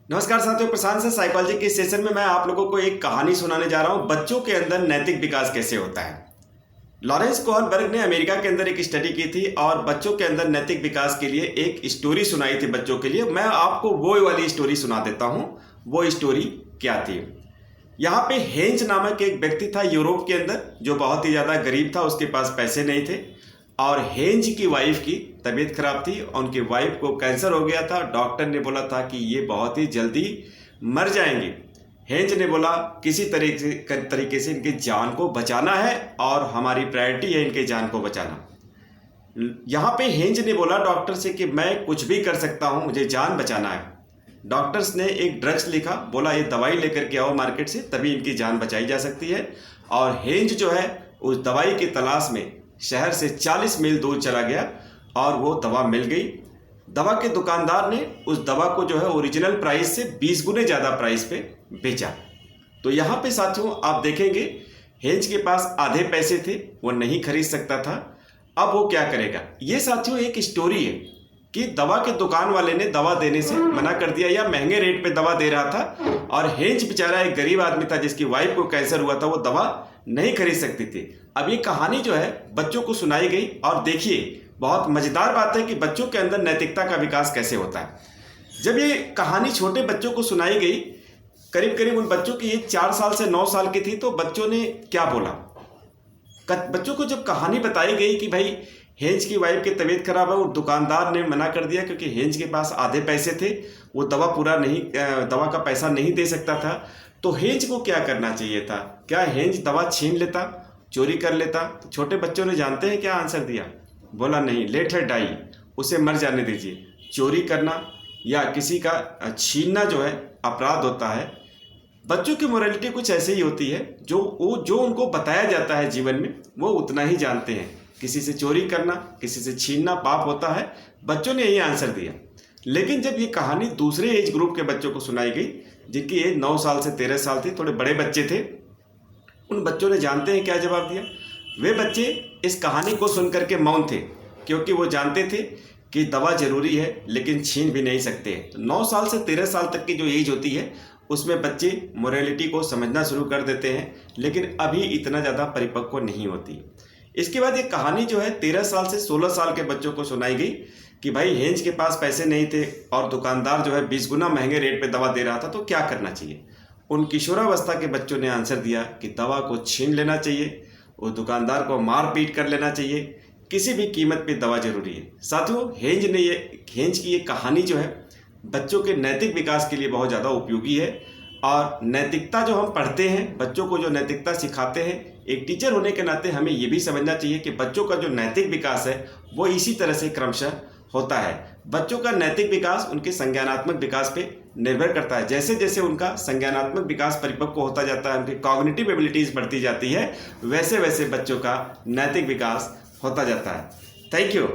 नमस्कार साथियों, प्रशांत से साइकोलॉजी के सेशन में मैं आप लोगों को एक कहानी सुनाने जा रहा हूं। बच्चों के अंदर नैतिक विकास कैसे होता है। लॉरेंस कोहनबर्ग ने अमेरिका के अंदर एक स्टडी की थी और बच्चों के अंदर नैतिक विकास के लिए एक स्टोरी सुनाई थी बच्चों के लिए। मैं आपको वो वाली स्टोरी सुना देता हूं। वो स्टोरी क्या थी। यहाँ पे हेंज नामक एक व्यक्ति था यूरोप के अंदर, जो बहुत ही ज़्यादा गरीब था, उसके पास पैसे नहीं थे। और हेंज की वाइफ की तबीयत खराब थी और उनकी वाइफ को कैंसर हो गया था। डॉक्टर ने बोला था कि ये बहुत ही जल्दी मर जाएंगी। हेंज ने बोला किसी तरीके से इनकी जान को बचाना है और हमारी प्रायोरिटी है इनके जान को बचाना। यहाँ पे हेंज ने बोला डॉक्टर से कि मैं कुछ भी कर सकता हूँ, मुझे जान बचाना है। डॉक्टर्स ने एक ड्रग्स लिखा, बोला ये दवाई लेकर के आओ मार्केट से, तभी इनकी जान बचाई जा सकती है। और हेंज जो है उस दवाई की तलाश में शहर से 40 मील दूर चला गया और वो दवा मिल गई। दवा के दुकानदार ने उस दवा को जो है ओरिजिनल प्राइस से 20 गुने ज़्यादा प्राइस पे बेचा। तो यहाँ पे साथियों आप देखेंगे हेंज के पास आधे पैसे थे, वो नहीं खरीद सकता था। अब वो क्या करेगा। ये साथियों एक स्टोरी है कि दवा के दुकान वाले ने दवा देने से मना कर दिया या महंगे रेट पे दवा दे रहा था और हेंज बेचारा एक गरीब आदमी था जिसकी वाइफ को कैंसर हुआ था, वो दवा नहीं खरीद सकती थी। अब ये कहानी जो है बच्चों को सुनाई गई और देखिए बहुत मजेदार बात है कि बच्चों के अंदर नैतिकता का विकास कैसे होता है। जब ये कहानी छोटे बच्चों को सुनाई गई, करीब करीब उन बच्चों की एज 4 साल से 9 साल की थी, तो बच्चों ने क्या बोला। बच्चों को जब कहानी बताई गई कि भाई हेंज की वाइफ की तबीयत खराब है और दुकानदार ने मना कर दिया क्योंकि हेंज के पास आधे पैसे थे, वो दवा का पैसा नहीं दे सकता था, तो हेंज को क्या करना चाहिए था। क्या हेंज दवा छीन लेता, चोरी कर लेता। तो छोटे बच्चों ने जानते हैं क्या आंसर दिया। बोला नहीं, लेट हर डाई, उसे मर जाने दीजिए। चोरी करना या किसी का छीनना जो है अपराध होता है। बच्चों की मोरालिटी कुछ ऐसे ही होती है, जो उनको बताया जाता है जीवन में वो उतना ही जानते हैं। किसी से चोरी करना, किसी से छीनना पाप होता है। बच्चों ने यही आंसर दिया। लेकिन जब ये कहानी दूसरे एज ग्रुप के बच्चों को सुनाई गई जिनकी एज 9 साल से 13 साल थी, थोड़े बड़े बच्चे थे, उन बच्चों ने जानते हैं क्या जवाब दिया। वे बच्चे इस कहानी को सुनकर के मौन थे क्योंकि वो जानते थे कि दवा जरूरी है लेकिन छीन भी नहीं सकते। तो 9 साल से 13 साल तक की जो एज होती है उसमें बच्चे मोरालिटी को समझना शुरू कर देते हैं, लेकिन अभी इतना ज़्यादा परिपक्व नहीं होती। इसके बाद ये कहानी जो है 13 साल से 16 साल के बच्चों को सुनाई गई कि भाई हेंज के पास पैसे नहीं थे और दुकानदार जो है 20 गुना महंगे रेट पे दवा दे रहा था, तो क्या करना चाहिए। उन किशोरावस्था के बच्चों ने आंसर दिया कि दवा को छीन लेना चाहिए, उस दुकानदार को मार पीट कर लेना चाहिए, किसी भी कीमत पे दवा जरूरी है। साथियों हेंज की ये कहानी जो है बच्चों के नैतिक विकास के लिए बहुत ज़्यादा उपयोगी है। और नैतिकता जो हम पढ़ते हैं, बच्चों को जो नैतिकता सिखाते हैं, एक टीचर होने के नाते हमें ये भी समझना चाहिए कि बच्चों का जो नैतिक विकास है वो इसी तरह से क्रमशः होता है। बच्चों का नैतिक विकास उनके संज्ञानात्मक विकास पे निर्भर करता है। जैसे जैसे उनका संज्ञानात्मक विकास परिपक्व होता जाता है, उनकी कॉग्निटिव एबिलिटीज बढ़ती जाती है, वैसे वैसे बच्चों का नैतिक विकास होता जाता है। Thank you.